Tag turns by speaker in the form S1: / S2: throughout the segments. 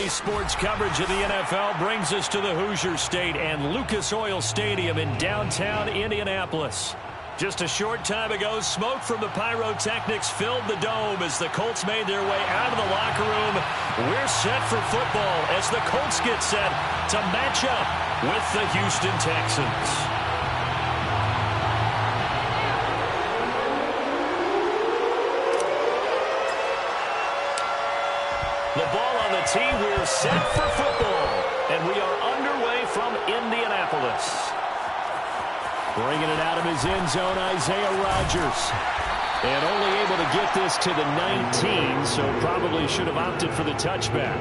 S1: Today's sports coverage of the NFL brings us to the Hoosier State and Lucas Oil Stadium in downtown Indianapolis. Just a short time ago, smoke from the pyrotechnics filled the dome as the Colts made their way out of the locker room. We're set for football as the Colts get set to match up with the Houston Texans. The ball on the tee, we're set for football, and we are underway from Indianapolis. Bringing it out of his end zone, Isaiah Rodgers. And only able to get this to the 19, so probably should have opted for the touchback.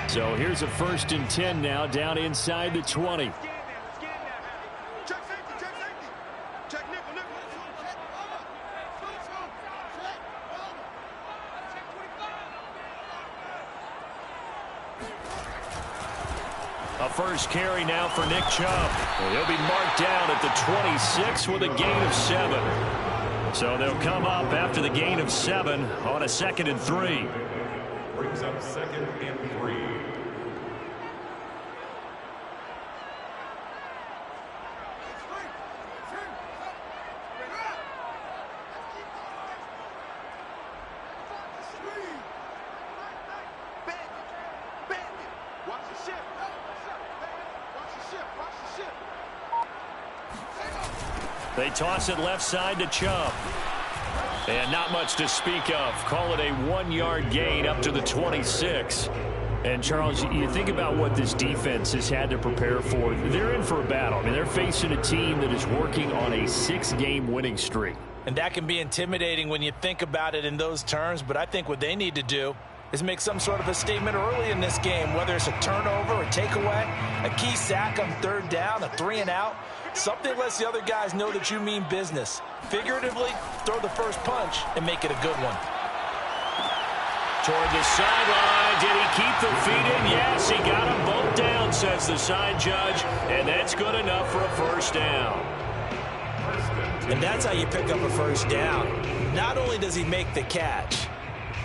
S1: So here's a 1st and 10 now, down inside the 20. A first carry now for Nick Chubb. He'll be marked down at the 26 with a gain of 7. So they'll come up after the gain of 7 on a 2nd and 3.
S2: Brings up 2nd and 3.
S1: They toss it left side to Chubb. And not much to speak of. Call it a 1-yard gain up to the 26. And, Charles, you think about what this defense has had to prepare for. They're in for a battle. I mean, they're facing a team that is working on a 6-game winning streak.
S3: And that can be intimidating when you think about it in those terms. But I think what they need to do is make some sort of a statement early in this game, whether it's a turnover, a takeaway, a key sack on 3rd down, a 3-and-out. Something lets the other guys know that you mean business. Figuratively, throw the first punch and make it a good one.
S1: Toward the sideline. Did he keep the feet in? Yes, he got them both down, says the side judge. And that's good enough for a 1st down.
S3: And that's how you pick up a 1st down. Not only does he make the catch,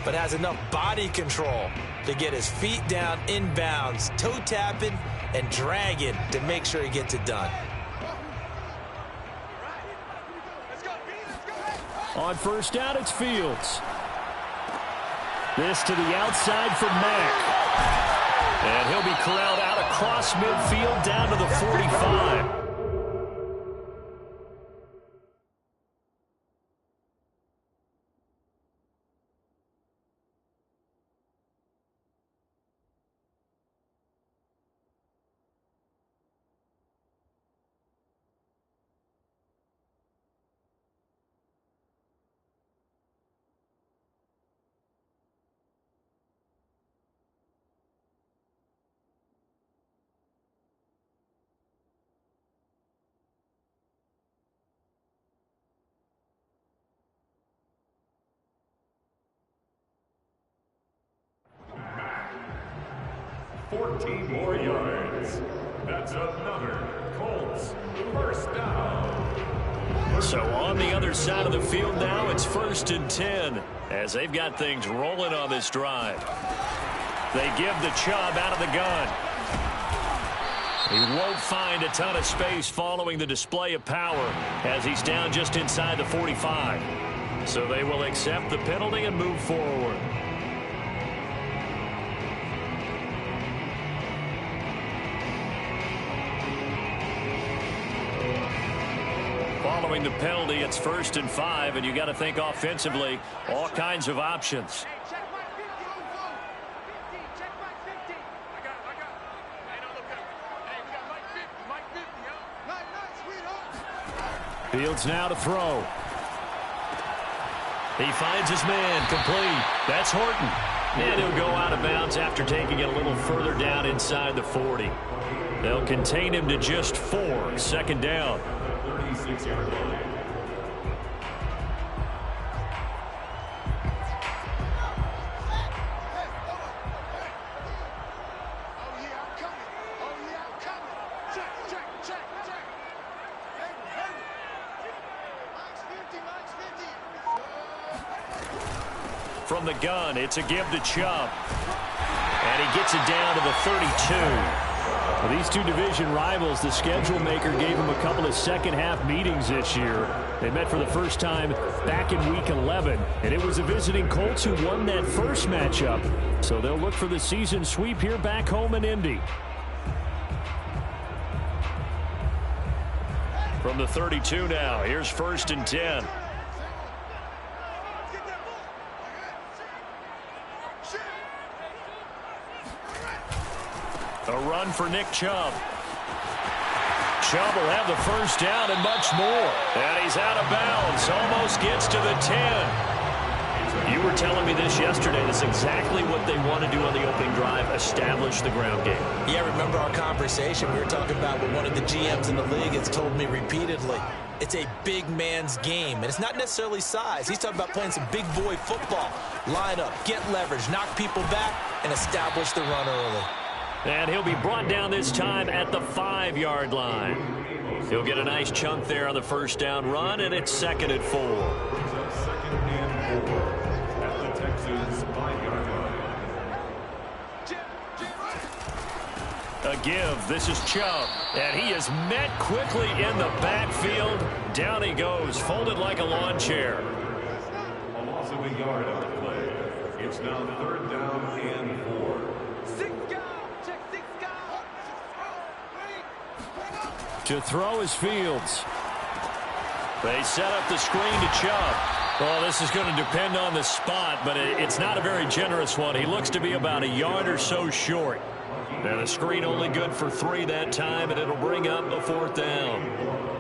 S3: but has enough body control to get his feet down inbounds, toe tapping and dragging to make sure he gets it done.
S1: On 1st down, it's Fields. This to the outside for Mack. And he'll be corralled out across midfield down to the 45.
S2: Fourteen more yards. That's another Colts 1st down.
S1: So on the other side of the field now, it's 1st and 10 as they've got things rolling on this drive. They give the Chubb out of the gun. He won't find a ton of space following the display of power as he's down just inside the 45. So they will accept the penalty and move forward. Following the penalty, it's 1st and 5, and you got to think offensively, all kinds of options. Fields now to throw. He finds his man complete. That's Horton. And he'll go out of bounds after taking it a little further down inside the 40. They'll contain him to just 4. Second down.
S2: 36-yard line.
S1: From the gun, it's a give to Chubb. And he gets it down to the 32.
S4: Well, these two division rivals, the schedule maker gave them a couple of second-half meetings this year. They met for the first time back in Week 11, and it was the visiting Colts who won that first matchup. So they'll look for the season sweep here back home in Indy.
S1: From the 32 now, here's 1st and 10. A run for Nick Chubb. Chubb will have the first down and much more. And he's out of bounds. Almost gets to the 10. You were telling me this yesterday. That's exactly what they want to do on the opening drive, establish the ground game.
S3: Yeah, remember our conversation? We were talking about what one of the GMs in the league has told me repeatedly. It's a big man's game, and it's not necessarily size. He's talking about playing some big boy football. Line up, get leverage, knock people back, and establish the run early.
S1: And he'll be brought down this time at the 5-yard line. He'll get a nice chunk there on the first down run, and it's 2nd and 4.
S2: 2nd and 4 at the Texans 5-yard line.
S1: A give. This is Chubb. And he is met quickly in the backfield. Down he goes, folded like a lawn chair.
S2: A loss of a yard on the play. It's now 3rd down and 4.
S4: To throw is Fields.
S1: They set up the screen to Chubb. Well, this is going to depend on the spot, but it's not a very generous one. He looks to be about a yard or so short. Now the screen only good for 3 that time, and it'll bring up a 4th down.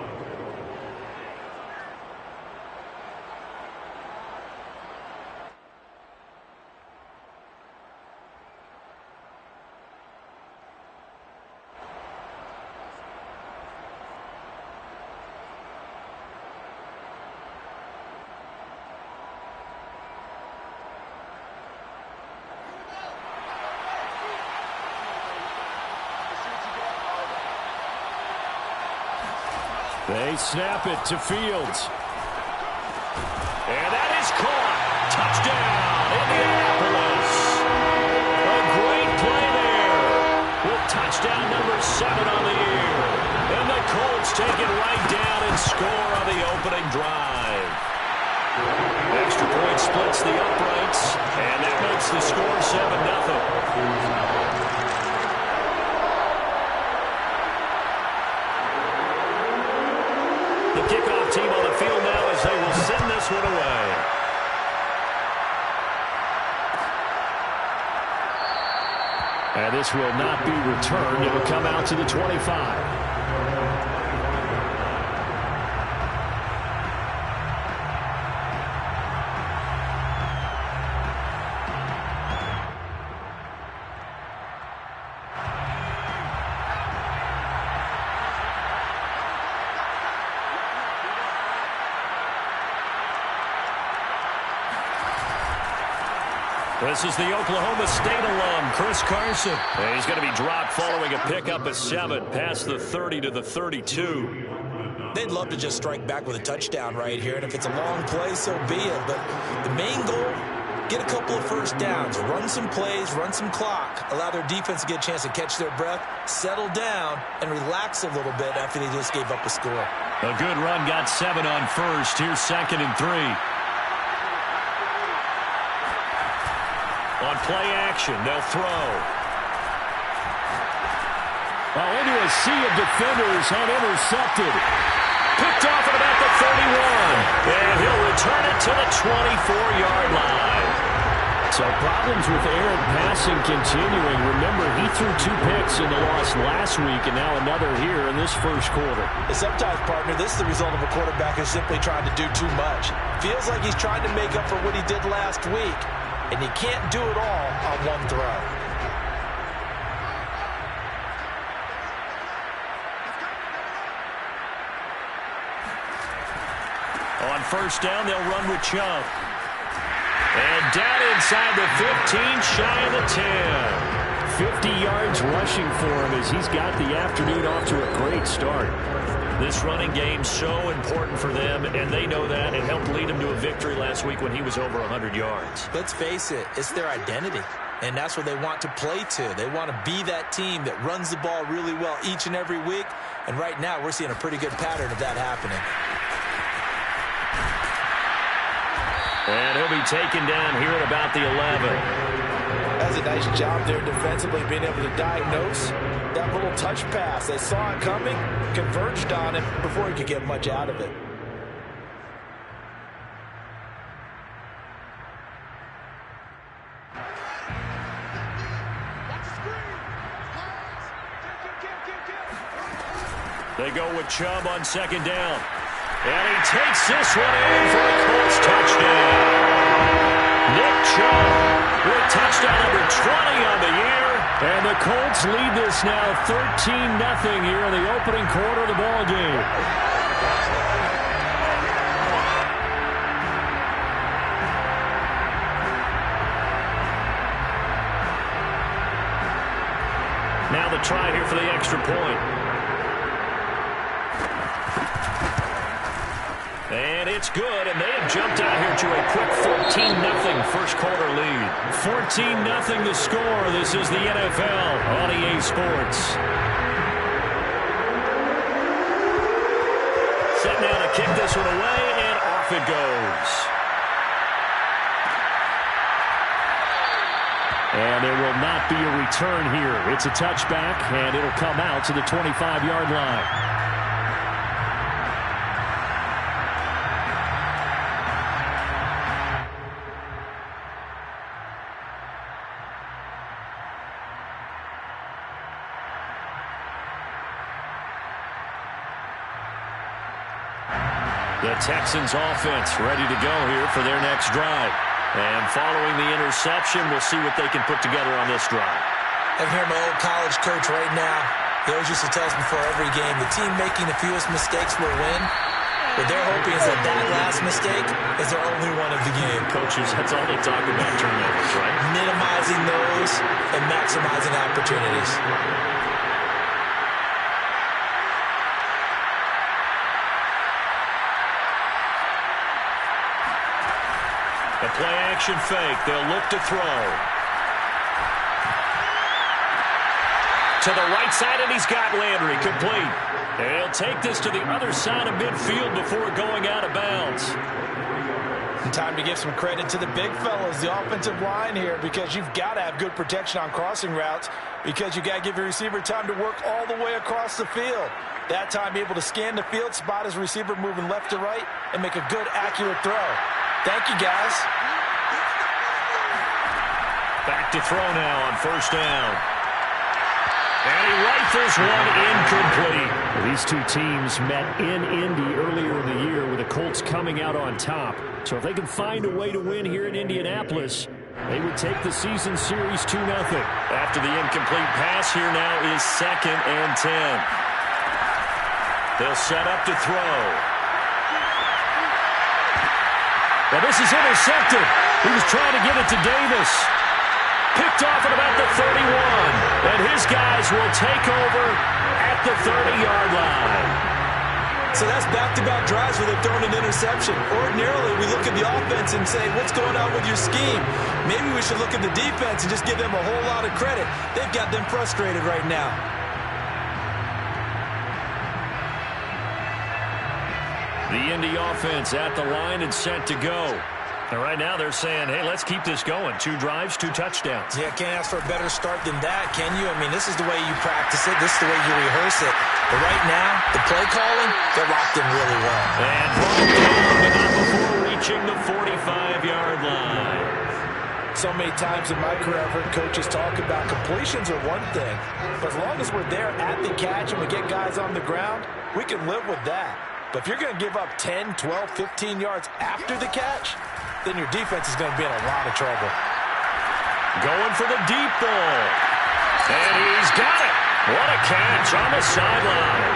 S4: They snap it to Fields.
S1: And that is caught. Touchdown, Indianapolis. A great play there. With touchdown number 7 on the year. And the Colts take it right down and score on the opening drive. Extra point splits the uprights, and that makes the score 7-0. The kickoff team on the field now as they will send this one away.
S4: And this will not be returned. It will come out to the 25.
S1: This is the Oklahoma State alum, Chris Carson. And he's going to be dropped following a pickup of 7 past the 30 to the 32.
S3: They'd love to just strike back with a touchdown right here, and if it's a long play, so be it. But the main goal, get a couple of first downs, run some plays, run some clock, allow their defense to get a chance to catch their breath, settle down, and relax a little bit after they just gave up a score.
S1: A good run got 7 on first. Here's 2nd and 3. On play action, they'll throw.
S4: Into a sea of defenders and intercepted.
S1: Picked off at about the 31. And he'll return it to the 24-yard line.
S4: So problems with errant passing continuing. Remember, he threw 2 picks in the loss last week, and now another here in this first quarter.
S3: Sometimes, partner, this is the result of a quarterback who's simply trying to do too much. Feels like he's trying to make up for what he did last week. and you can't do it all on one throw.
S1: On first down, they'll run with Chubb. And down inside the 15, shy of the 10.
S4: 50 yards rushing for him as he's got the afternoon off to a great start.
S1: This running game so important for them, and they know that. It helped lead them to a victory last week when he was over 100 yards.
S3: Let's face it, it's their identity, and that's what they want to play to. They want to be that team that runs the ball really well each and every week, and right now we're seeing a pretty good pattern of that happening.
S1: And he'll be taken down here at about the 11.
S3: That's a nice job there defensively, being able to diagnose that little touch pass. They saw it coming, converged on it before he could get much out of it.
S1: They go with Chubb on second down. And he takes this one in for a Colts touchdown. Nick Chubb with touchdown number 20 on the year.
S4: And the Colts lead this now 13-0 here in the opening quarter of the ball game.
S1: Now the try here for the extra point. And it's good, and they have jumped out here to a quick 14-0 first quarter lead.
S4: 14-0 the score. This is the NFL on EA Sports.
S1: Set now to kick this one away, and off it goes.
S4: And there will not be a return here. It's a touchback, and it'll come out to the 25-yard line.
S1: The Texans offense ready to go here for their next drive. And following the interception, we'll see what they can put together on this drive.
S3: I can hear my old college coach right now. He always used to tell us before every game, the team making the fewest mistakes will win. What they're hoping is that that last mistake is their only one of the game.
S1: Coaches, that's all they talk about, turnovers, right?
S3: Minimizing those and maximizing opportunities.
S1: A play-action fake. They'll look to throw. To the right side, and he's got Landry. Complete. And he'll take this to the other side of midfield before going out of bounds.
S3: Time to give some credit to the big fellas, the offensive line here, because you've got to have good protection on crossing routes, because you got to give your receiver time to work all the way across the field. That time, able to scan the field, spot his receiver moving left to right, and make a good, accurate throw. Thank you, guys.
S1: Back to throw now on first down. And he rifles one incomplete.
S4: These two teams met in Indy earlier in the year with the Colts coming out on top. So if they can find a way to win here in Indianapolis, they would take the season series 2-0.
S1: After the incomplete pass, here now is 2nd and 10. They'll set up to throw.
S4: Well, this is intercepted. He was trying to get it to Davis.
S1: Picked off at about the 31. And his guys will take over at the 30-yard line.
S3: So that's back-to-back drives where they've thrown an interception. Ordinarily, we look at the offense and say, what's going on with your scheme? Maybe we should look at the defense and just give them a whole lot of credit. They've got them frustrated right now.
S1: The Indy offense at the line and set to go. And right now they're saying, hey, let's keep this going. 2 drives, 2 touchdowns.
S3: Yeah, can't ask for a better start than that, can you? I mean, this is the way you practice it. This is the way you rehearse it. But right now, the play calling, they're locked in really well.
S1: And brought down, but not before reaching the 45-yard line.
S3: So many times in my career, I've heard coaches talk about completions are one thing. But as long as we're there at the catch and we get guys on the ground, we can live with that. But if you're going to give up 10, 12, 15 yards after the catch, then your defense is going to be in a lot of trouble.
S1: Going for the deep ball. And he's got it. What a catch on the sideline.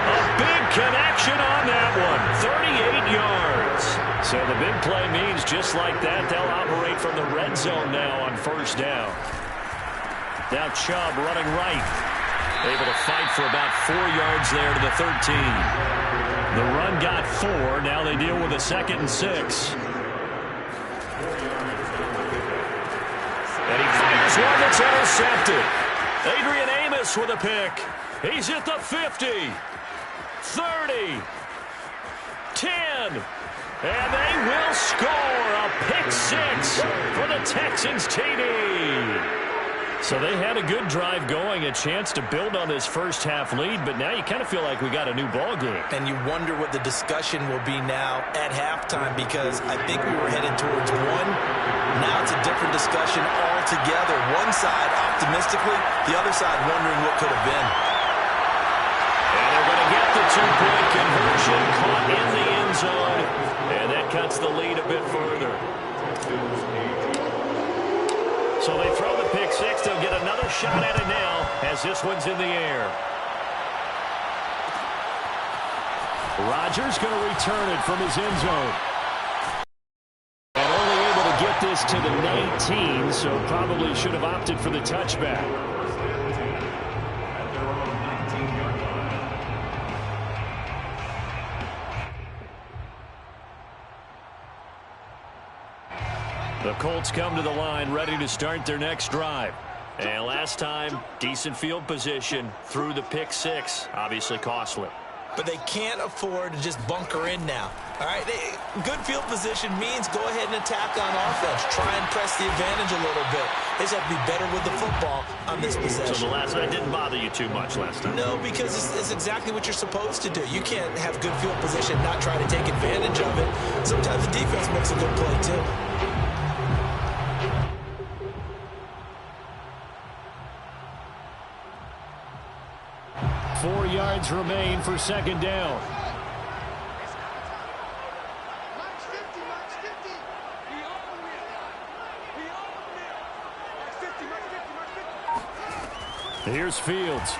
S1: A big connection on that one. 38 yards.
S4: So the big play means just like that, they'll operate from the red zone now on first down. Now Chubb running right. Able to fight for about 4 yards there to the 13. The run got 4. Now they deal with a 2nd and 6.
S1: And he fires one that's intercepted. Adrian Amos with a pick. He's at the 50. 30. 10. And they will score a pick 6 for the Texans TD.
S4: So they had a good drive going, a chance to build on this first half lead, but now you kind of feel like we got a new ball game.
S3: And you wonder what the discussion will be now at halftime, because I think we were headed towards one. Now it's a different discussion altogether. One side optimistically, the other side wondering what could have been.
S1: And they're going to get the 2-point conversion, caught in the end zone, and that cuts the lead a bit further.
S4: So they throw the pick 6. They'll get another shot at it now as this one's in the air. Rodgers going to return it from his end zone. And only able to get this to the 19, so probably should have opted for the touchback. The Colts come to the line ready to start their next drive. And last time, decent field position through the pick 6. Obviously costly.
S3: But they can't afford to just bunker in now. All right, good field position means go ahead and attack on offense. Try and press the advantage a little bit. They just have to be better with the football on this possession.
S4: So the last night didn't bother you too much last time?
S3: No, because it's exactly what you're supposed to do. You can't have good field position and not try to take advantage of it. Sometimes the defense makes a good play, too.
S4: 4 yards remain for 2nd down. Here's Fields.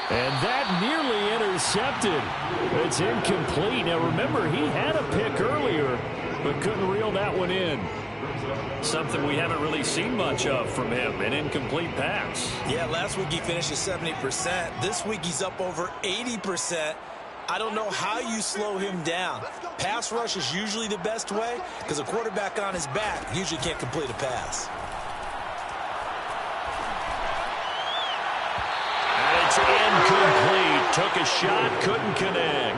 S4: And that nearly intercepted. It's incomplete. Now remember, he had a pick earlier, but couldn't reel that one in. Something we haven't really seen much of from him, an incomplete pass.
S3: Yeah, last week he finished at 70%. This week he's up over 80%. I don't know how you slow him down. Pass rush is usually the best way because a quarterback on his back usually can't complete a pass.
S1: It's incomplete. Took a shot, couldn't connect.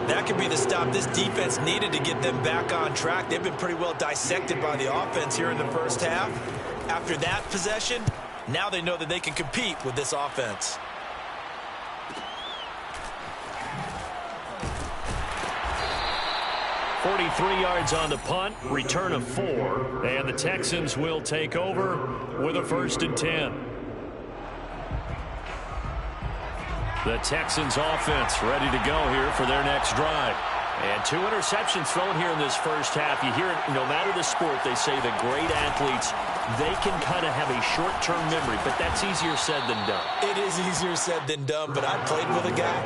S3: That could be the stop this defense needed to get them back on track. They've been pretty well dissected by the offense here in the first half. After that possession, now they know that they can compete with this offense.
S4: .43 yards on the punt, return of 4, and the Texans will take over with a 1st and 10. The Texans offense ready to go here for their next drive. And 2 interceptions thrown here in this first half. You hear it, no matter the sport, they say the great athletes, they can kind of have a short-term memory, but that's easier said than done.
S3: It is easier said than done, but I played with a guy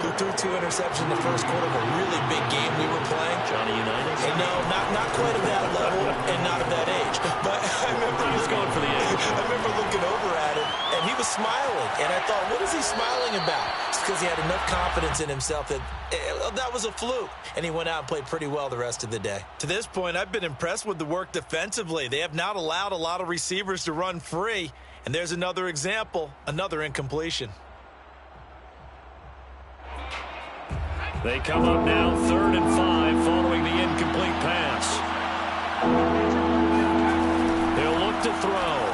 S3: who threw 2 interceptions in the first quarter of a really big game we were playing.
S4: Johnny Unitas?
S3: And no, not quite at that level and not at that age. But I remember
S4: he was going for the age.
S3: I remember looking over at him, and he was smiling. And I thought, what is he smiling about? It's because he had enough confidence in himself that that was a fluke. And he went out and played pretty well the rest of the day. To this point, I've been impressed with the work defensively. They have not allowed a lot of receivers to run free. And there's another example, another incompletion.
S4: They come up now 3rd and 5 following the incomplete pass. They'll look to throw.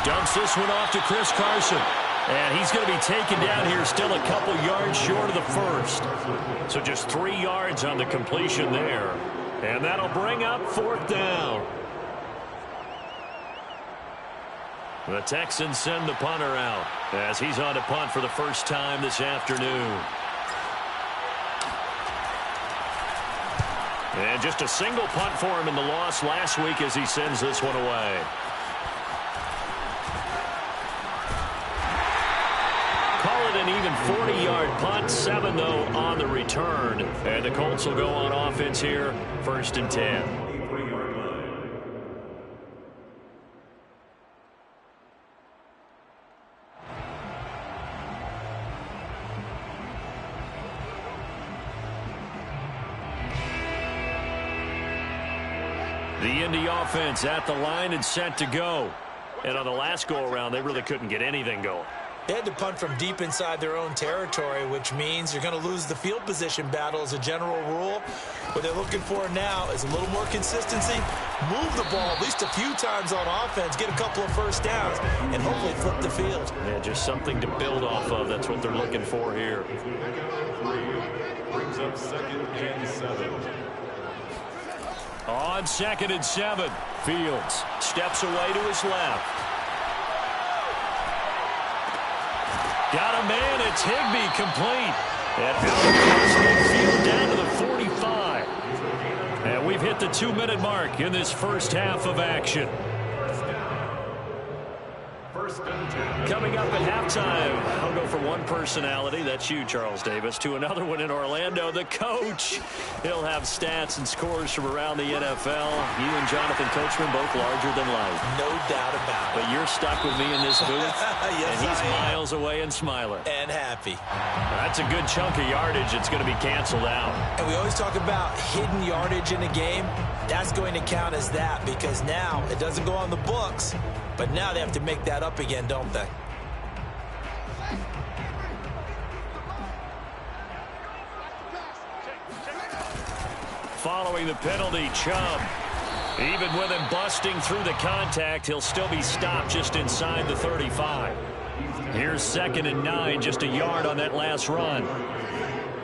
S4: Dumps this one off to Chris Carson. And he's going to be taken down here still a couple yards short of the 1st. So just 3 yards on the completion there. And that'll bring up 4th down. The Texans send the punter out as he's on to punt for the first time this afternoon.
S1: And just a single punt for him in the loss last week as he sends this one away. Call it an even 40-yard punt, 7 though on the return. And the Colts will go on offense here, 1st and 10. The Indy offense at the line and set to go. And on the last go-around, they really couldn't get anything going.
S3: They had to punt from deep inside their own territory, which means you're going to lose the field position battle as a general rule. What they're looking for now is a little more consistency, move the ball at least a few times on offense, get a couple of first downs, and hopefully flip the field.
S1: Yeah, just something to build off of. That's what they're looking for here.
S2: Brings up 2nd and 7.
S1: On 2nd and 7, Fields steps away to his left. Got a man, it's Higbee, complete. And out across midfield down to the 45. And we've hit the 2-minute mark in this first half of action. Coming up at halftime, I'll go from one personality, that's you, Charles Davis, to another one in Orlando, the coach. He'll have stats and scores from around the NFL. You and Jonathan Coachman both larger than life.
S3: No doubt about it.
S1: But you're stuck with me in this booth,
S3: yes,
S1: and he's miles away and smiling.
S3: And happy.
S1: That's a good chunk of yardage. It's going to be canceled out.
S3: And we always talk about hidden yardage in a game. That's going to count as that because now it doesn't go on the books, but now they have to make that up again, don't they?
S1: Following the penalty, Chubb. Even with him busting through the contact, he'll still be stopped just inside the 35. Here's 2nd and 9, just a yard on that last run.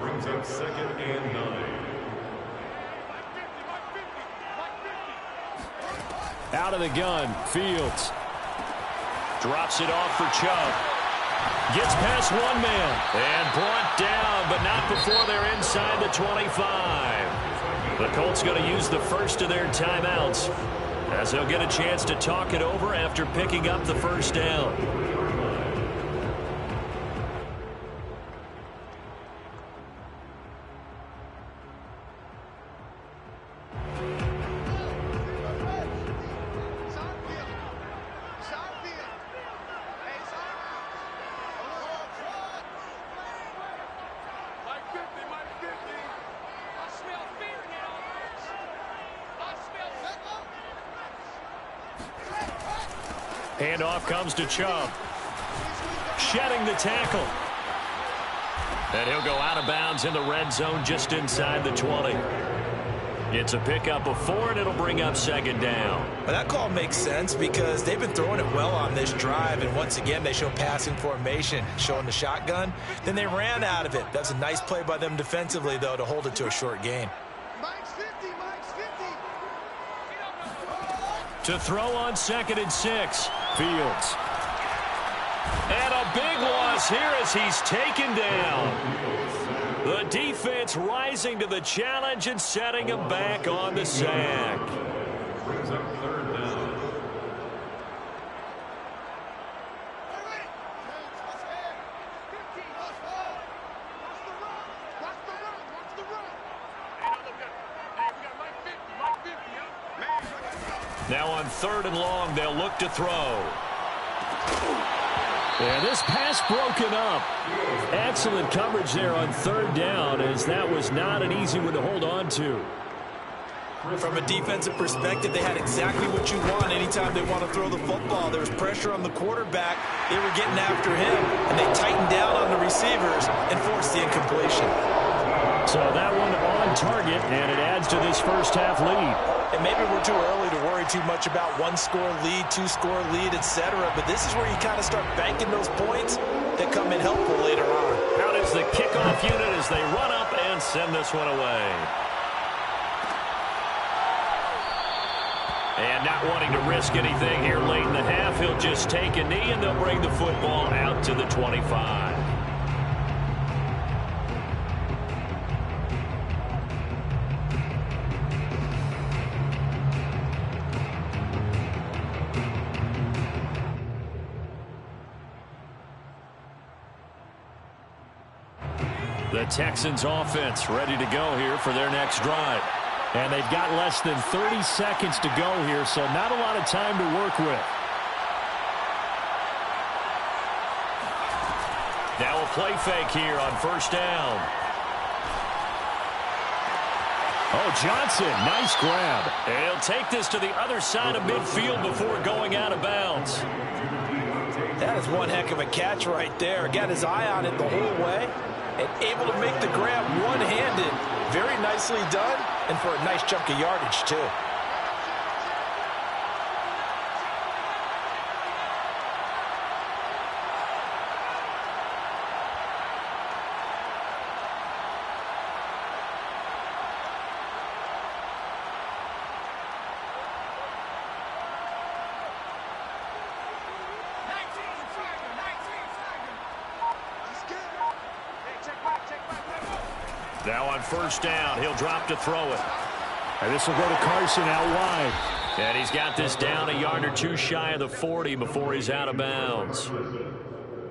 S2: Brings up 2nd and 9.
S4: Out of the gun, Fields.
S1: Drops it off for Chubb. Gets past one man. And brought down, but not before they're inside the 25. The Colts going to use the first of their timeouts as they'll get a chance to talk it over after picking up the first down. Handoff comes to Chubb. Shedding the tackle. And he'll go out of bounds in the red zone just inside the 20. It's a pickup of 4, and it'll bring up 2nd down.
S3: Well, that call makes sense because they've been throwing it well on this drive, and once again they show passing formation, showing the shotgun. Then they ran out of it. That's a nice play by them defensively, though, to hold it to a short gain.
S1: To throw on 2nd and 6. Fields. And a big loss here as he's taken down. The defense rising to the challenge and setting him back on the sack.
S2: Brings up 3rd down.
S1: Now on 3rd and long, they'll look to throw.
S4: And this pass broken up. Excellent coverage there on 3rd down, as that was not an easy one to hold on to.
S3: From a defensive perspective, they had exactly what you want anytime they want to throw the football. There was pressure on the quarterback. They were getting after him, and they tightened down on the receivers and forced the incompletion.
S4: So that one on target, and it adds to this first half lead.
S3: And maybe we're too early to worry too much about 1-score lead, 2-score lead, etc. But this is where you kind of start banking those points that come in helpful later on.
S1: How does the kickoff unit as they run up and send this one away? And not wanting to risk anything here late in the half, he'll just take a knee and they'll bring the football out to the 25. The Texans offense ready to go here for their next drive.
S4: And they've got less than 30 seconds to go here, so not a lot of time to work with.
S1: Now a play fake here on first down.
S4: Oh, Johnson, nice grab.
S1: He'll take this to the other side of midfield before going out of bounds.
S3: That is one heck of a catch right there. Got his eye on it the whole way and able to make the grab one-handed. Very nicely done, and for a nice chunk of yardage, too.
S1: Now on first down, he'll drop to throw it.
S4: And this will go to Carson out wide.
S1: And he's got this down a yard or two shy of the 40 before he's out of bounds.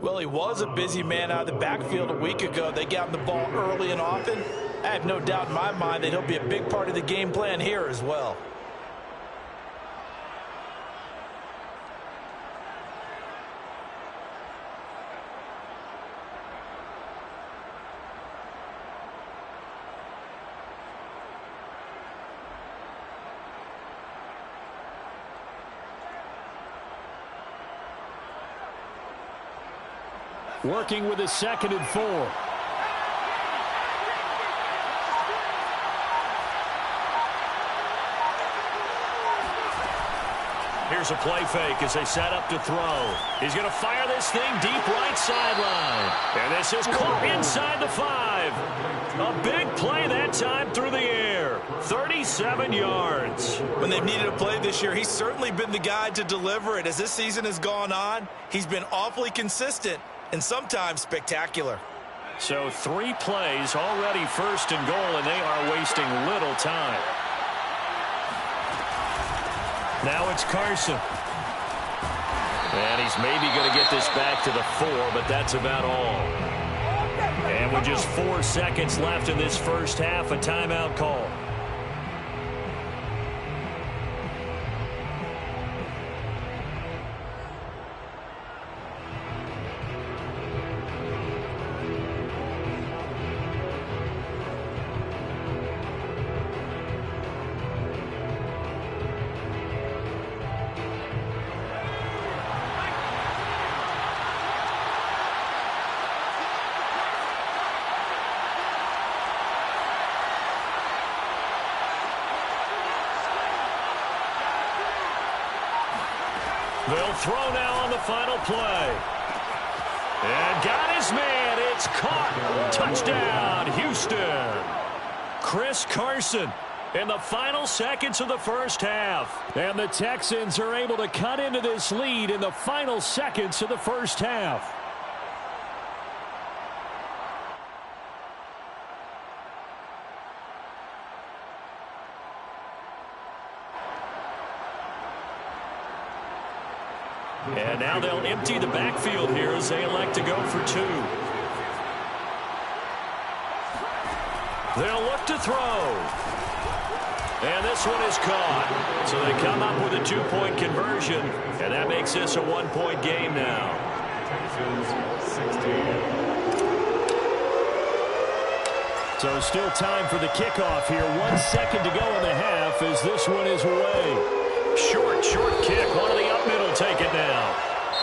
S3: Well, he was a busy man out of the backfield a week ago. They got him the ball early and often. I have no doubt in my mind that he'll be a big part of the game plan here as well.
S4: Working with a 2nd and 4.
S1: Here's a play fake as they set up to throw. He's going to fire this thing deep right sideline. And this is caught inside the 5. A big play that time through the air. 37 yards.
S3: When they've needed a play this year, he's certainly been the guy to deliver it. As this season has gone on, he's been awfully consistent and sometimes spectacular.
S1: So 3 plays already first and goal, and they are wasting little time. Now it's Carson. And he's maybe going to get this back to the 4, but that's about all. And with just 4 seconds left in this first half, a timeout call. They'll throw now on the final play. And got his man. It's caught. Touchdown, Houston. Chris Carson in the final seconds of the first half.
S4: And the Texans are able to cut into this lead in the final seconds of the first half.
S1: And now they'll empty the backfield here as they elect to go for 2. They'll look to throw. And this one is caught. So they come up with a 2-point conversion. And that makes this a 1-point game now.
S4: So still time for the kickoff here. 1 second to go in the half as this one is away.
S1: Short kick. One of the up middle take it now.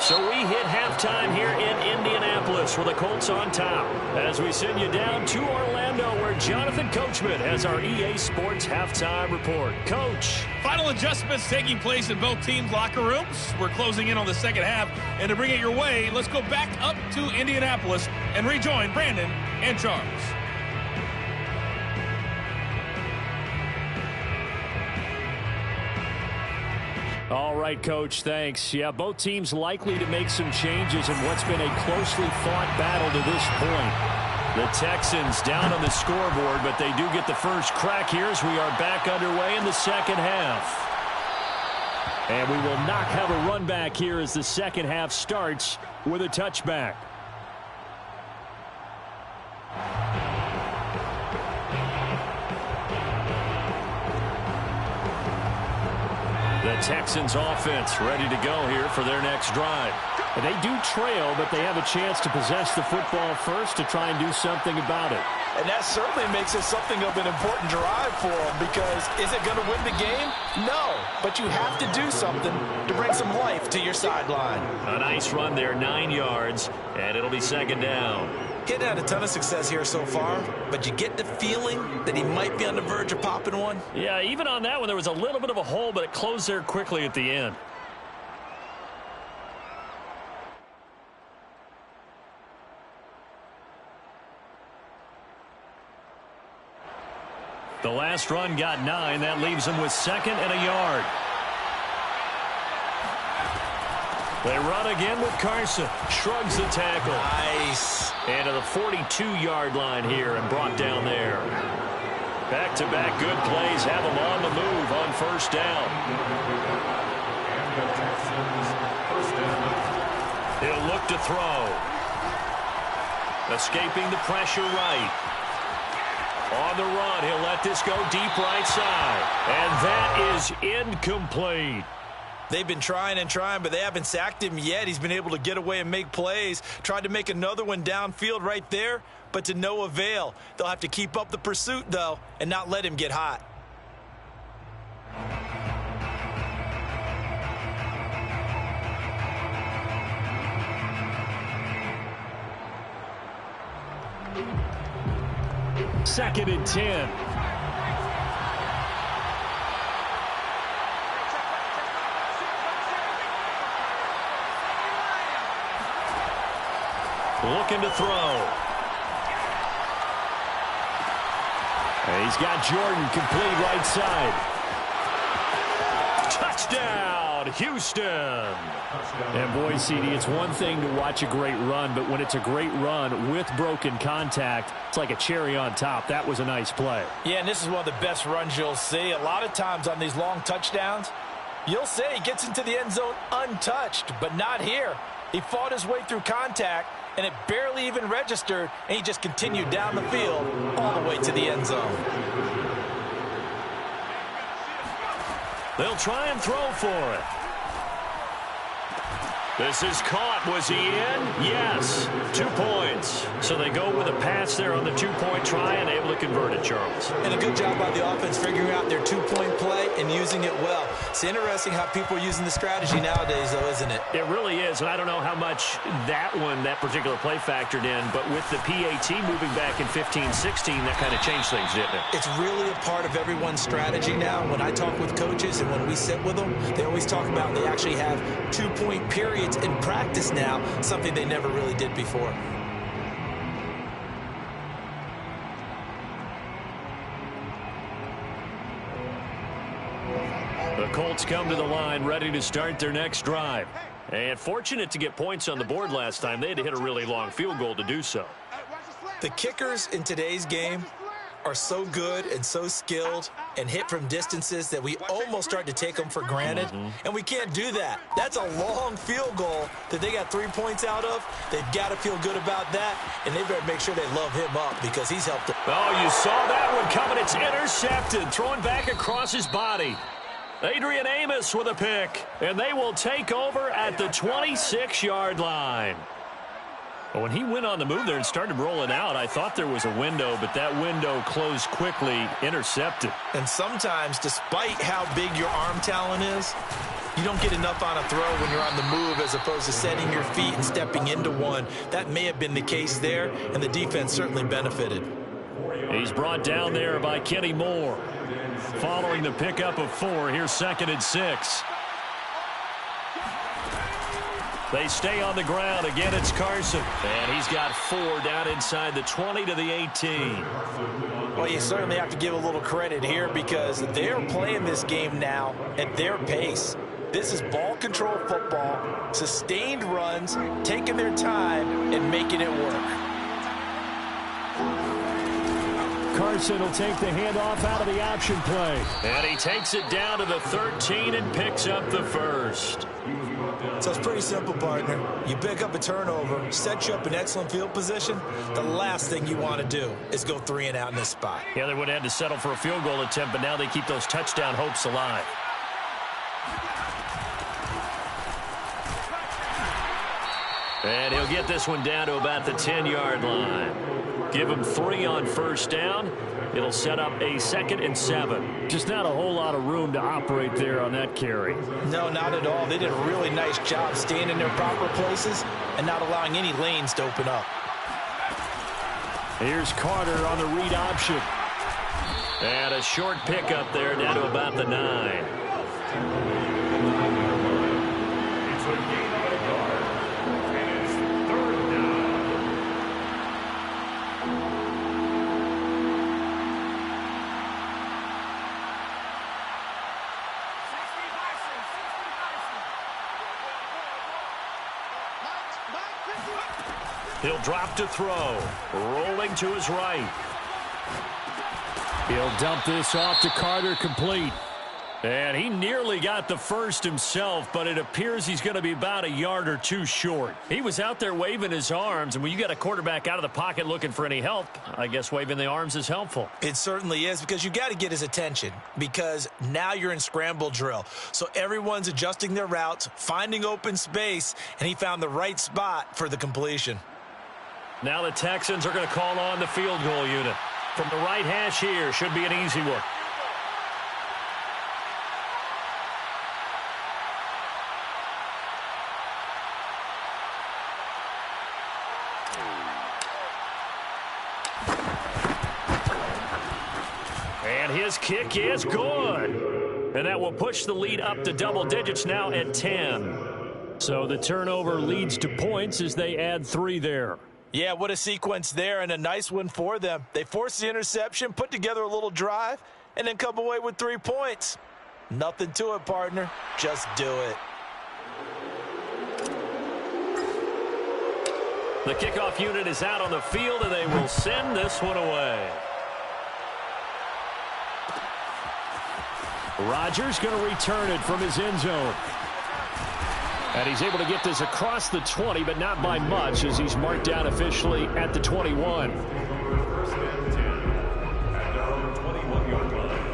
S1: So we hit halftime here in Indianapolis with the Colts on top. As we send you down to Orlando where Jonathan Coachman has our EA Sports halftime report. Coach.
S5: Final adjustments taking place in both teams' locker rooms. We're closing in on the second half. And to bring it your way, let's go back up to Indianapolis and rejoin Brandon and Charles.
S4: All right, Coach, thanks. Yeah, both teams likely to make some changes in what's been a closely fought battle to this point.
S1: The Texans down on the scoreboard, but they do get the first crack here as we are back underway in the second half.
S4: And we will not have a run back here as the second half starts with a touchback.
S1: The Texans offense ready to go here for their next drive.
S4: And they do trail, but they have a chance to possess the football first to try and do something about it.
S3: And that certainly makes it something of an important drive for them, because is it going to win the game? No, but you have to do something to bring some life to your sideline.
S1: A nice run there, 9 yards, and it'll be second down.
S3: Kid had a ton of success here so far, but you get the feeling that he might be on the verge of popping one.
S1: Yeah, even on that one, there was a little bit of a hole, but it closed there quickly at the end. The last run got 9. That leaves him with 2nd and a yard. They run again with Carson. Shrugs the tackle.
S3: Nice.
S1: And to the 42-yard line here and brought down there. Back-to-back good plays have him on the move on first down. He'll look to throw. Escaping the pressure right. On the run, he'll let this go deep right side. And that is incomplete.
S3: They've been trying and trying, but they haven't sacked him yet. He's been able to get away and make plays. Tried to make another one downfield right there, but to no avail. They'll have to keep up the pursuit, though, and not let him get hot.
S4: Second and 10.
S1: Looking to throw.
S4: And he's got Jordan complete right side.
S1: Touchdown, Houston.
S4: And boy, CD, it's one thing to watch a great run, but when it's a great run with broken contact, it's like a cherry on top. That was a nice play.
S3: Yeah, and this is one of the best runs you'll see. A lot of times on these long touchdowns, you'll say he gets into the end zone untouched, but not here. He fought his way through contact, and it barely even registered, and he just continued down the field all the way to the end zone.
S1: They'll try and throw for it. This is caught. Was he in? Yes. 2 points. So they go with a pass there on the 2-point try and able to convert it, Charles.
S3: And a good job by the offense figuring out their 2-point play and using it well. It's interesting how people are using the strategy nowadays, though, isn't it?
S1: It really is, and I don't know how much that particular play factored in, but with the PAT moving back in 15-16, that kind of changed things, didn't it?
S3: It's really a part of everyone's strategy now. When I talk with coaches and when we sit with them, they always talk about they actually have 2-point periods in practice now, something they never really did before.
S1: The Colts come to the line ready to start their next drive. And fortunate to get points on the board last time. They had to hit a really long field goal to do so.
S3: The kickers in today's game are so good and so skilled and hit from distances that we almost start to take them for granted. And we can't do that. That's a long field goal that they got 3 points out of. They've got to feel good about that, and they better make sure they love him up because he's helped them.
S1: Oh, you saw that one coming. It's intercepted, thrown back across his body. Adrian Amos with a pick, and they will take over at the 26-yard line. When he went on the move there and started rolling out, I thought there was a window, but that window closed quickly, intercepted.
S3: And sometimes, despite how big your arm talent is, you don't get enough on a throw when you're on the move as opposed to setting your feet and stepping into one. That may have been the case there, and the defense certainly benefited.
S1: He's brought down there by Kenny Moore. Following the pickup of 4, here's 2nd and 6. They stay on the ground. Again, it's Carson. And he's got 4 down inside the 20 to the 18.
S3: Well, you certainly have to give a little credit here because they're playing this game now at their pace. This is ball control football, sustained runs, taking their time and making it work.
S4: Carson will take the handoff out of the option play.
S1: And he takes it down to the 13 and picks up the first.
S3: So it's pretty simple, partner. You pick up a turnover, set you up in excellent field position. The last thing you want to do is go 3 and out in this spot.
S1: Yeah, they would have had to settle for a field goal attempt, but now they keep those touchdown hopes alive. And he'll get this one down to about the 10-yard line. Give him 3 on first down. It'll set up a 2nd and 7.
S4: Just not a whole lot of room to operate there on that carry.
S3: No, not at all. They did a really nice job staying in their proper places and not allowing any lanes to open up.
S4: Here's Carter on the read option.
S1: And a short pickup there down to about the 9.
S2: It's a gain of a yard. And it's 3rd down.
S1: He'll drop to throw. Rolling to his right.
S4: He'll dump this off to Carter, complete. And he nearly got the first himself, but it appears he's going to be about a yard or 2 short. He was out there waving his arms, and when you got a quarterback out of the pocket looking for any help, I guess waving the arms is helpful.
S3: It certainly is, because you got to get his attention, because now you're in scramble drill. So everyone's adjusting their routes, finding open space, and he found the right spot for the completion.
S1: Now the Texans are going to call on the field goal unit. From the right hash here, should be an easy one. And his kick is good. And that will push the lead up to double digits now at 10.
S4: So the turnover leads to points as they add 3 there.
S3: Yeah, what a sequence there, and a nice one for them. They forced the interception, put together a little drive, and then come away with 3 points. Nothing to it, partner. Just do it.
S1: The kickoff unit is out on the field, and they will send this one away.
S4: Rodgers going to return it from his end zone. And he's able to get this across the 20, but not by much, as he's marked down officially at the 21.
S2: 1st and 10 at their own 21-yard line.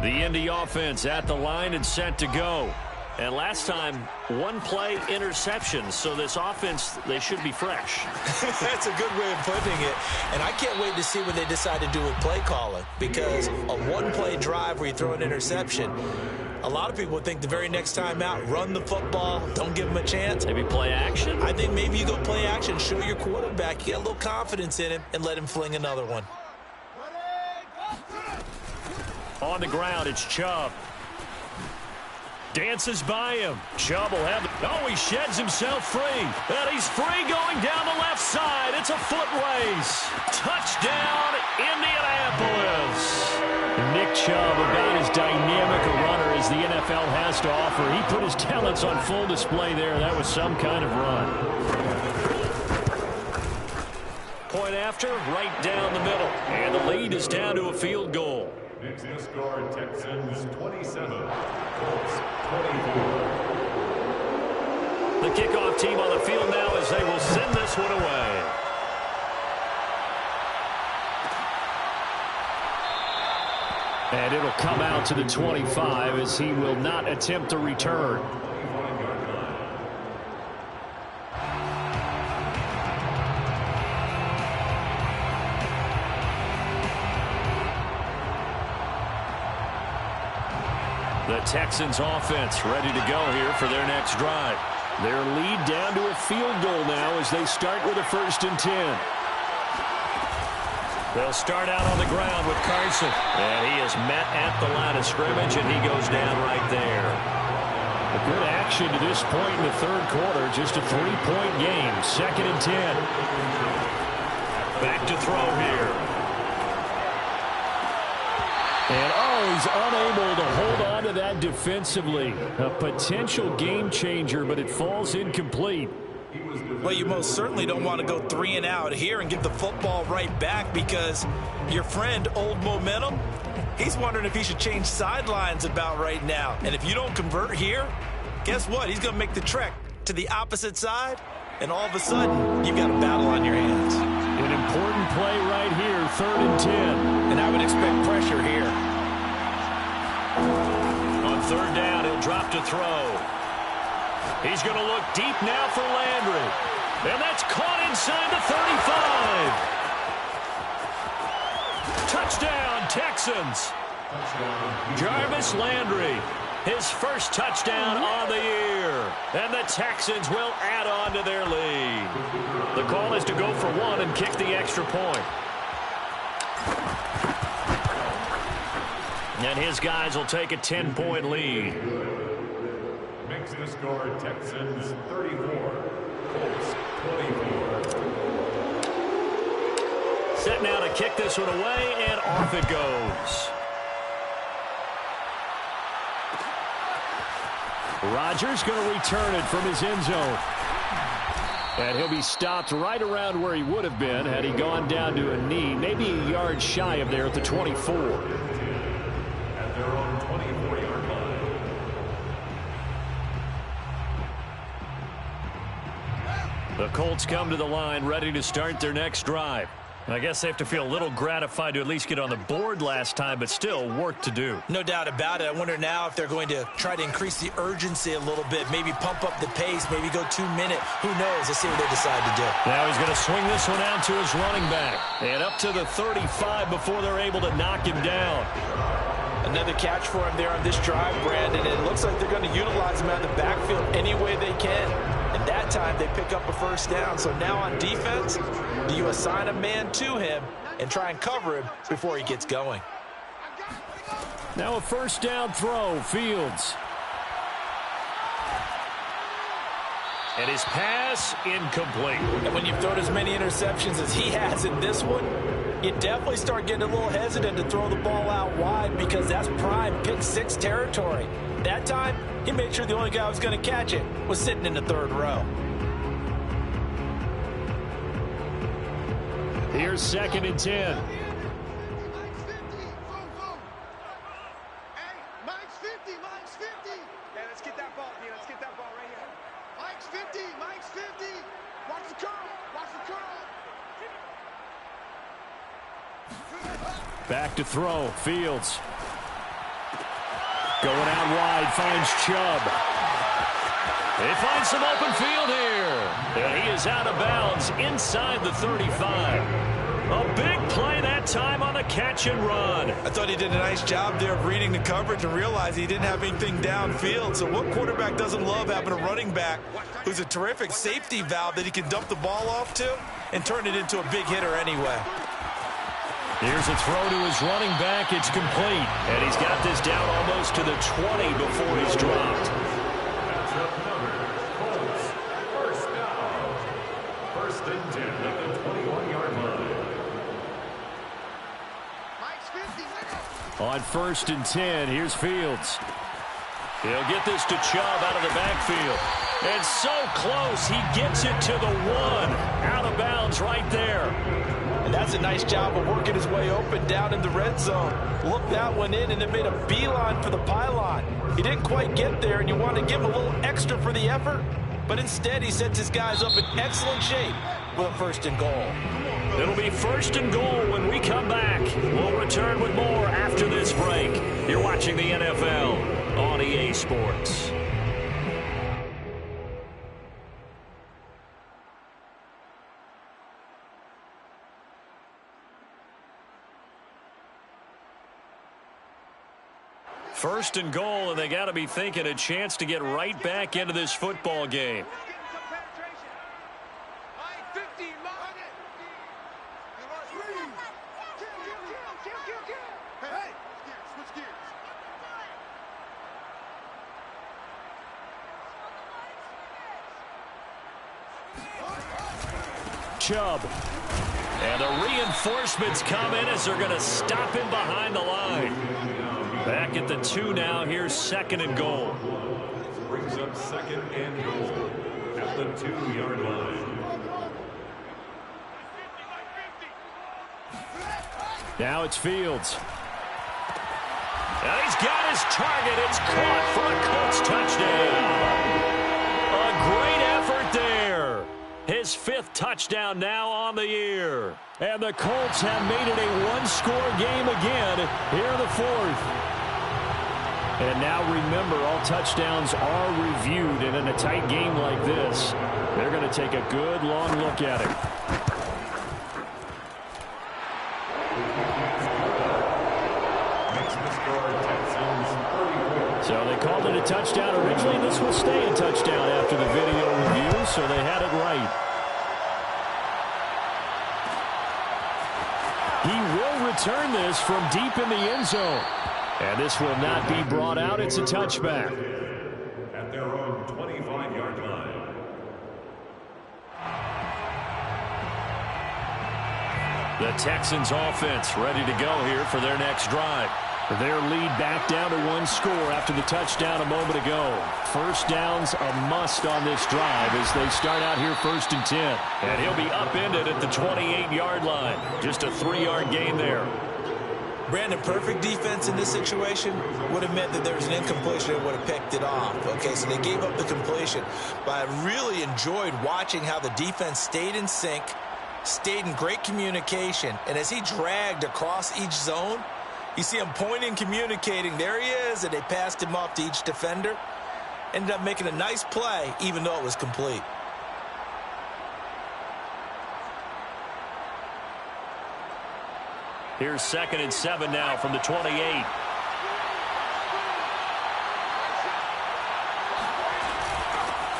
S1: The Indy offense at the line and set to go. And last time, 1 play interception. So this offense, they should be fresh.
S3: That's a good way of putting it. And I can't wait to see what they decide to do with play calling. Because a 1-play drive where you throw an interception, a lot of people think the very next time out, run the football, don't give them a chance.
S1: Maybe play action?
S3: I think maybe you go play action, show your quarterback, you get a little confidence in him, and let him fling another one.
S1: On the ground, it's Chubb. Dances by him. Chubb will have it. Oh, he sheds himself free. And he's free going down the left side. It's a foot race. Touchdown, Indianapolis.
S4: Nick Chubb, about as dynamic a runner as the NFL has to offer. He put his talents on full display there. That was some kind of run.
S1: Point after, right down the middle. And the lead is down to a field goal.
S2: Next to score, Texans 27, Colts 24.
S1: The kickoff team on the field now as they will send this one away.
S4: And it'll come out to the 25 as he will not attempt to return.
S1: The Texans offense ready to go here for their next drive.
S4: Their lead down to a field goal now as they start with a 1st and 10.
S1: They'll start out on the ground with Carson. And he is met at the line of scrimmage, and he goes down right there.
S4: A good action to this point in the 3rd quarter. Just a 3-point game. 2nd and 10.
S1: Back to throw here.
S4: And, he's unable to hold on to that defensively. A potential game changer, but it falls incomplete.
S3: Well, you most certainly don't want to go 3 and out here and give the football right back, because your friend, Old Momentum, he's wondering if he should change sidelines about right now. And if you don't convert here, guess what? He's going to make the trek to the opposite side, and all of a sudden, you've got a battle on your hands.
S4: An important play right here, 3rd and 10.
S3: And I would expect pressure here.
S1: On 3rd down, he'll drop to throw. He's going to look deep now for Landry. And that's caught inside the 35. Touchdown, Texans. Jarvis Landry, his first touchdown on the year. And the Texans will add on to their lead. The call is to go for 1 and kick the extra point. And his guys will take a 10-point lead.
S2: Makes the score Texans 34, Colts 24.
S1: Set now to kick this one away, and off it goes.
S4: Rodgers going to return it from his end zone. And he'll be stopped right around where he would have been had he gone down to a knee, maybe a yard shy of there at the 24.
S2: At their own 24-yard line.
S1: The Colts come to the line ready to start their next drive. I guess they have to feel a little gratified to at least get on the board last time, but still work to do.
S3: No doubt about it. I wonder now if they're going to try to increase the urgency a little bit, maybe pump up the pace, maybe go 2-minute. Who knows? Let's see what they decide to do.
S1: Now he's going to swing this one out to his running back. And up to the 35 before they're able to knock him down.
S3: Another catch for him there on this drive, Brandon. And it looks like they're going to utilize him out of the backfield any way they can. And that time they pick up a first down. So now on defense, do you assign a man to him and try and cover him before he gets going?
S4: Now a first down throw, Fields.
S1: And his pass incomplete.
S3: And when you've thrown as many interceptions as he has in this one, you definitely start getting a little hesitant to throw the ball out wide because that's prime pick 6 territory. That time, he made sure the only guy who was going to catch it was sitting in the 3rd row.
S4: Here's 2nd and 10.
S6: Mike's 50. Hey, let's get that ball, D. Let's get that ball right here. Mike's 50. Watch the curl.
S4: Back to throw, Fields. Going out wide, finds Chubb.
S1: They find some open field here. And he is out of bounds inside the 35. A big play that time on the catch and run.
S3: I thought he did a nice job there of reading the coverage and realized he didn't have anything downfield. So what quarterback doesn't love having a running back who's a terrific safety valve that he can dump the ball off to and turn it into a big hitter anyway?
S1: Here's a throw to his running back. It's complete. And he's got this down almost to the 20 before he's dropped.
S2: That's up number. Colts, first down. 1st and 10 at the 21-yard line.
S6: Mike's 50.
S4: On 1st and 10, here's Fields.
S1: He'll get this to Chubb out of the backfield. And so close, he gets it to the 1. Out of bounds right there.
S3: And that's a nice job of working his way open down in the red zone. Looked that one in and it made a beeline for the pylon. He didn't quite get there, and you want to give him a little extra for the effort. But instead, he sets his guys up in excellent shape with a 1st and goal.
S1: It'll be 1st and goal when we come back. We'll return with more after this break. You're watching the NFL on EA Sports. First and goal, and they got to be thinking a chance to get right back into this football game.
S4: Chubb.
S1: And the reinforcements come in as they're going to stop him behind the line. Back at the 2 now. Here's 2nd and goal.
S2: Brings up 2nd and goal at the 2-yard line.
S4: Now it's Fields.
S1: And he's got his target. It's caught for a Colts touchdown. A great effort there. His
S4: his 5th touchdown now on the year. And the Colts have made it a one-score game again here in the 4th. And now remember, all touchdowns are reviewed, and in a tight game like this, they're going to take a good long look at it. So they called it a touchdown originally. This will stay a touchdown after the video review, so they had it right. He will return this from deep in the end zone. And this will not be brought out. It's a touchback.
S2: At their own 25-yard line.
S1: The Texans offense ready to go here for their next drive.
S4: Their lead back down to 1 score after the touchdown a moment ago. First down's a must on this drive as they start out here 1st and 10.
S1: And he'll be upended at the 28-yard line. Just a 3-yard gain there.
S3: Brandon, perfect defense in this situation would have meant that there was an incompletion and would have picked it off. Okay, so they gave up the completion. But I really enjoyed watching how the defense stayed in sync, stayed in great communication, and as he dragged across each zone, you see him pointing, communicating. There he is, and they passed him off to each defender. Ended up making a nice play, even though it was complete.
S1: Here's 2nd and 7 now from the 28.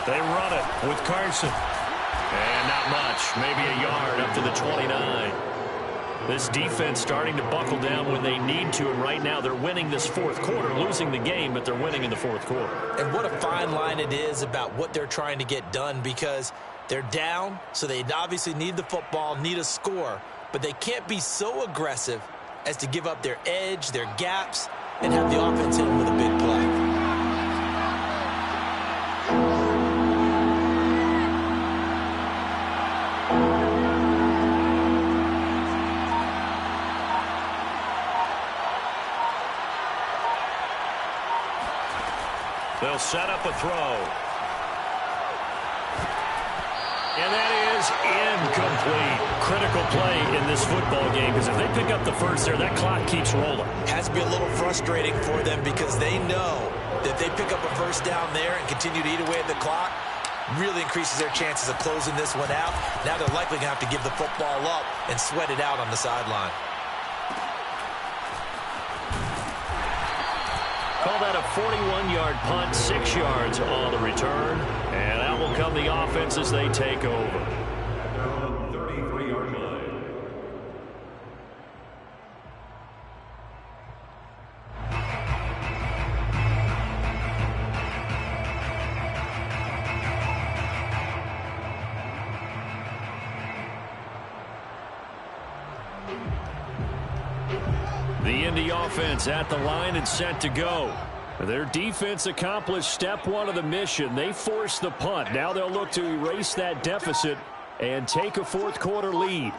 S1: They run it with Carson. And not much, maybe a yard up to the 29. This defense starting to buckle down when they need to, and right now they're winning this 4th quarter, losing the game, but they're winning in the 4th quarter.
S3: And what a fine line it is about what they're trying to get done, because they're down, so they obviously need the football, need a score, but they can't be so aggressive as to give up their edge, their gaps, and have the offense hit them with a big play.
S1: They'll set up a throw. And that is incomplete. Critical play in this football game, because if they pick up the first there, that clock keeps rolling.
S3: Has to be a little frustrating for them, because they know that if they pick up a first down there and continue to eat away at the clock, really increases their chances of closing this one out. Now they're likely going to have to give the football up and sweat it out on the sideline.
S1: Call that a 41-yard punt, 6 yards on the return. And out will come the offense as they take over.
S2: At their own 33-yard line.
S4: The Indy offense at the line and set to go. Their defense accomplished step 1 of the mission. They forced the punt. Now they'll look to erase that deficit and take a 4th quarter lead.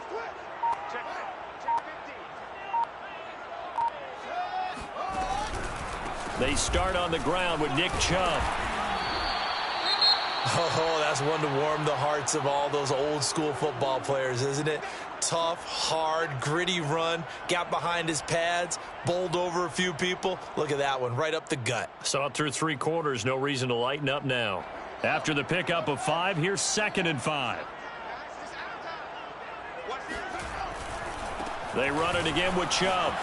S1: They start on the ground with Nick Chubb.
S3: Oh, that's one to warm the hearts of all those old school football players, isn't it? Tough, hard, gritty run, got behind his pads, bowled over a few people. Look at that one, right up the gut.
S1: Saw it through 3 quarters, no reason to lighten up now.
S4: After the pickup of 5, here's 2nd and 5.
S1: They run it again with Chubb.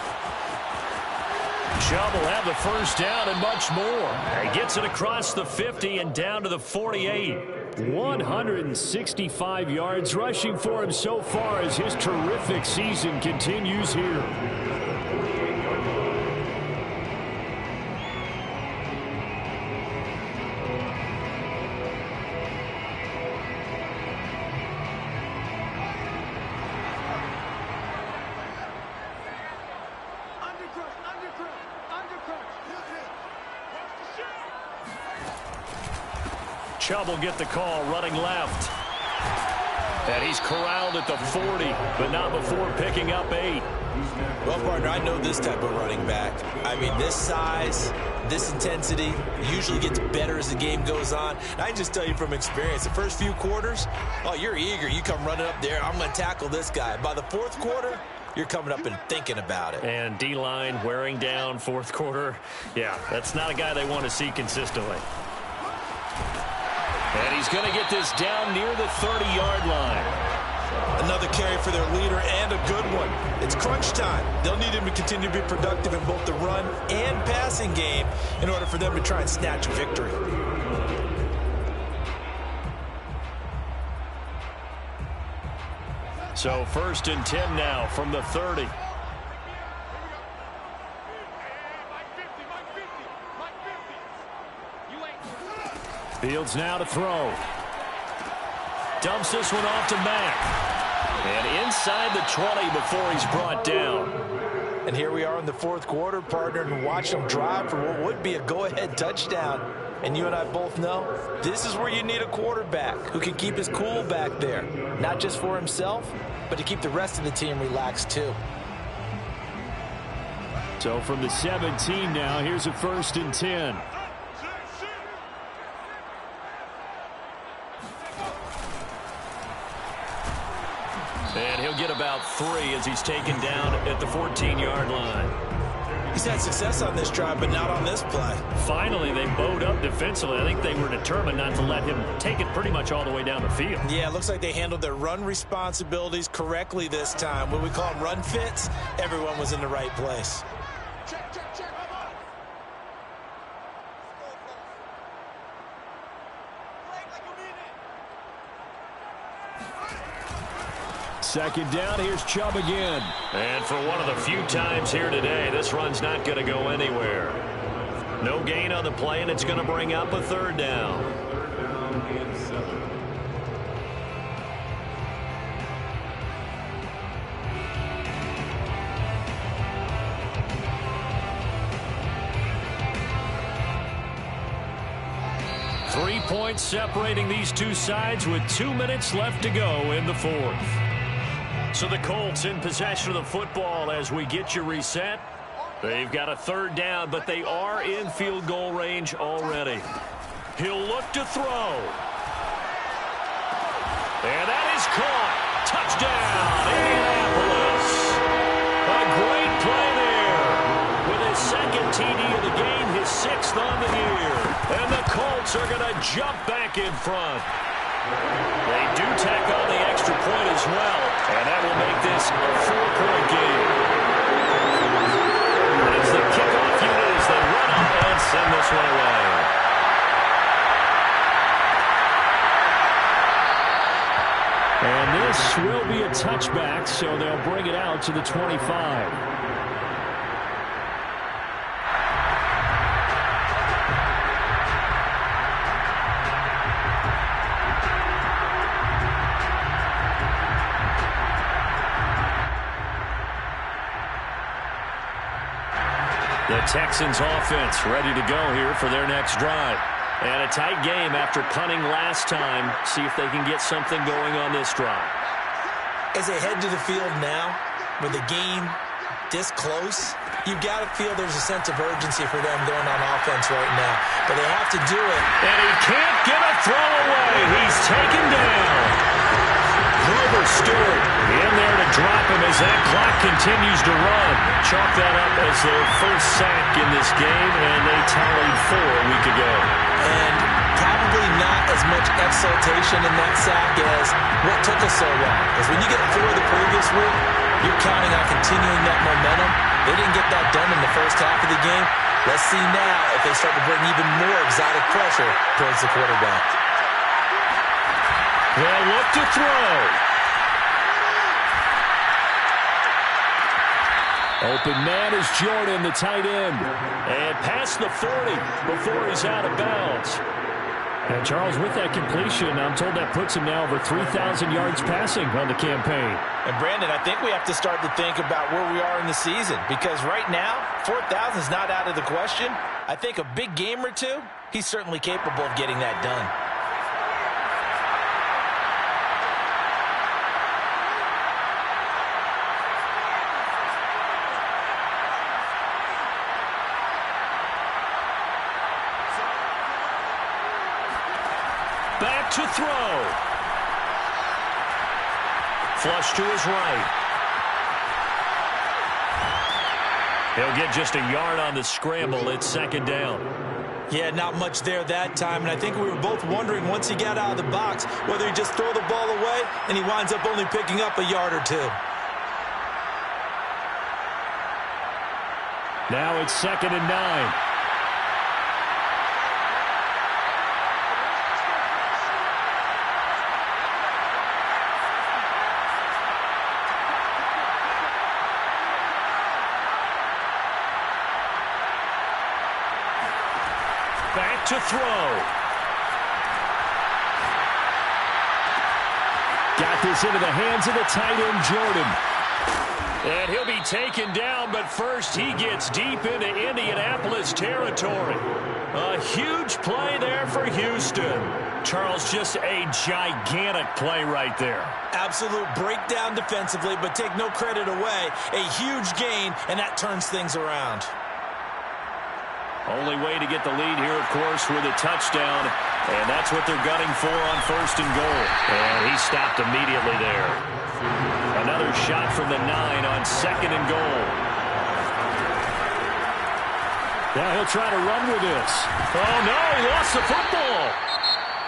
S1: Chubb will have the first down and much more. He gets it across the 50 and down to the 48.
S4: 165 yards rushing for him so far as his terrific season continues here.
S1: Chubb will get the call running left.
S4: And he's corralled at the 40, but not before picking up 8.
S3: Well, partner, I know this type of running back. I mean, this size, this intensity usually gets better as the game goes on. And I can just tell you from experience, the first few quarters, oh, you're eager. You come running up there, I'm going to tackle this guy. By the fourth quarter, you're coming up and thinking about it.
S4: And D-line wearing down fourth quarter. Yeah, that's not a guy they want to see consistently. And he's going to get this down near the 30-yard line.
S3: Another carry for their leader and a good one. It's crunch time. They'll need him to continue to be productive in both the run and passing game in order for them to try and snatch a victory.
S4: So 1st and 10 now from the 30. Fields now to throw. Dumps this one off to Mack. And inside the 20 before he's brought down.
S3: And here we are in the fourth quarter, partner, and watch them drive for what would be a go-ahead touchdown. And you and I both know this is where you need a quarterback who can keep his cool back there. Not just for himself, but to keep the rest of the team relaxed too.
S4: So from the 17 now, here's a 1st and 10. And he'll get about 3 as he's taken down at the 14-yard line.
S3: He's had success on this drive, but not on this play.
S4: Finally, they bowed up defensively. I think they were determined not to let him take it pretty much all the way down the field.
S3: Yeah, it looks like they handled their run responsibilities correctly this time. What we call them run fits, everyone was in the right place.
S6: Check, check, check.
S4: Second down, here's Chubb again. And for one of the few times here today, this run's not going to go anywhere. No gain on the play, and it's going to bring up a 3rd down.
S2: 3rd and 7.
S4: Three points separating these two sides with 2 minutes left to go in the 4th. So the Colts in possession of the football as we get you reset. They've got a 3rd down, but they are in field goal range already. He'll look to throw. And that is caught. Touchdown, Indianapolis. A great play there. With his 2nd TD of the game, his 6th on the year. And the Colts are going to jump back in front. They do tack on the extra point as well, and that will make this a 4-point game. And it's the kickoff unit as they run up and send this one away. And this will be a touchback, so they'll bring it out to the 25. The Texans offense ready to go here for their next drive. And a tight game after punting last time. See if they can get something going on this drive.
S3: As they head to the field now, with the game this close, you've got to feel there's a sense of urgency for them going on offense right now. But they have to do it.
S4: And he can't get a throw away. He's taken down. Grover Stewart in there to drop him as that clock continues to run. Chalk that up as their first sack in this game, and they tallied 4 a week ago.
S3: And probably not as much exultation in that sack as what took us so long. Because when you get 4 the previous week, you're counting on continuing that momentum. They didn't get that done in the first half of the game. Let's see now if they start to bring even more exotic pressure towards the quarterback.
S4: They'll look to throw. Open man is Jordan, the tight end. And past the 40 before he's out of bounds. And Charles, with that completion, I'm told that puts him now over 3,000 yards passing on the campaign.
S3: And Brandon, I think we have to start to think about where we are in the season. Because right now, 4,000 is not out of the question. I think a big game or two, he's certainly capable of getting that done.
S1: to throw. Flush to his right. He'll get just a yard on the scramble. It's second down.
S3: Yeah, not much there that time, and I think we were both wondering once he got out of the box whether he just throw the ball away and he winds up only picking up a yard or two.
S4: Now it's 2nd and 9.
S1: Back to throw.
S4: Got this into the hands of the tight end, Jordan.
S1: And he'll be taken down, but first he gets deep into Indianapolis territory. A huge play there for Houston. Charles, just a gigantic play right there.
S3: Absolute breakdown defensively, but take no credit away. A huge gain, and that turns things around.
S1: Only way to get the lead here, of course, with a touchdown. And that's what they're gunning for on 1st and goal. And he stopped immediately there. Another shot from the 9 on 2nd and goal.
S4: Now he'll try to run with this.
S1: Oh, no, he lost the football.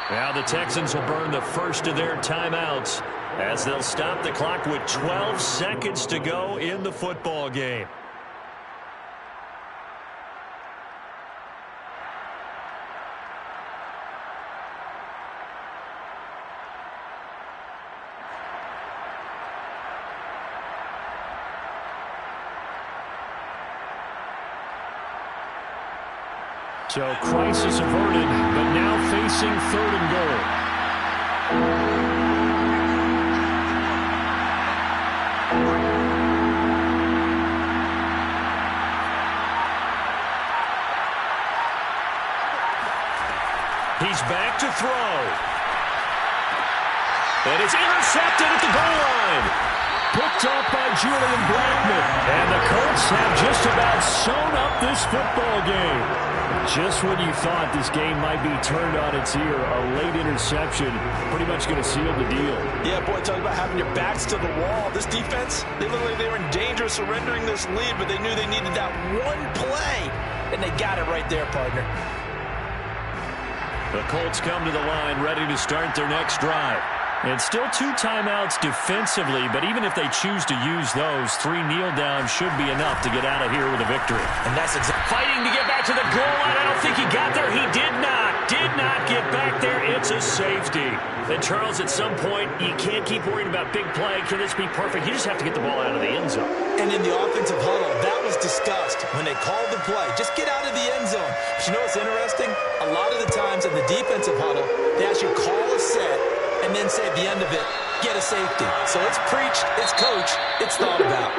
S1: Now the Texans will burn the first of their timeouts as they'll stop the clock with 12 seconds to go in the football game.
S4: So crisis averted, but now facing 3rd and goal.
S1: He's back to throw. And it's intercepted at the goal line.
S4: Picked up by Julian Blackmon. And the Colts have just about sewn up this football game. Just when you thought this game might be turned on its ear, a late interception pretty much going to seal the deal.
S3: Yeah, boy, talk about having your backs to the wall. This defense, they look like they were in danger of surrendering this lead, but they knew they needed that one play, and they got it right there, partner.
S1: The Colts come to the line ready to start their next drive. And still 2 timeouts defensively, but even if they choose to use those, 3 kneel downs should be enough to get out of here with a victory.
S3: And that's
S1: fighting to get back to the goal line. I don't think he got there. He did not get back there. It's a safety. And Charles, at some point, you can't keep worrying about big play. Can this be perfect? You just have to get the ball out of the end zone.
S3: And in the offensive huddle, that was discussed when they called the play. Just get out of the end zone. But you know what's interesting? A lot of the times in the defensive huddle, they actually call a set and then say at the end of it, get a safety. So it's preached, it's coached, it's thought about.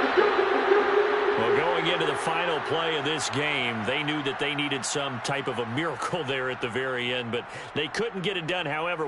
S1: Well, going into the final play of this game, they knew that they needed some type of a miracle there at the very end, but they couldn't get it done. However,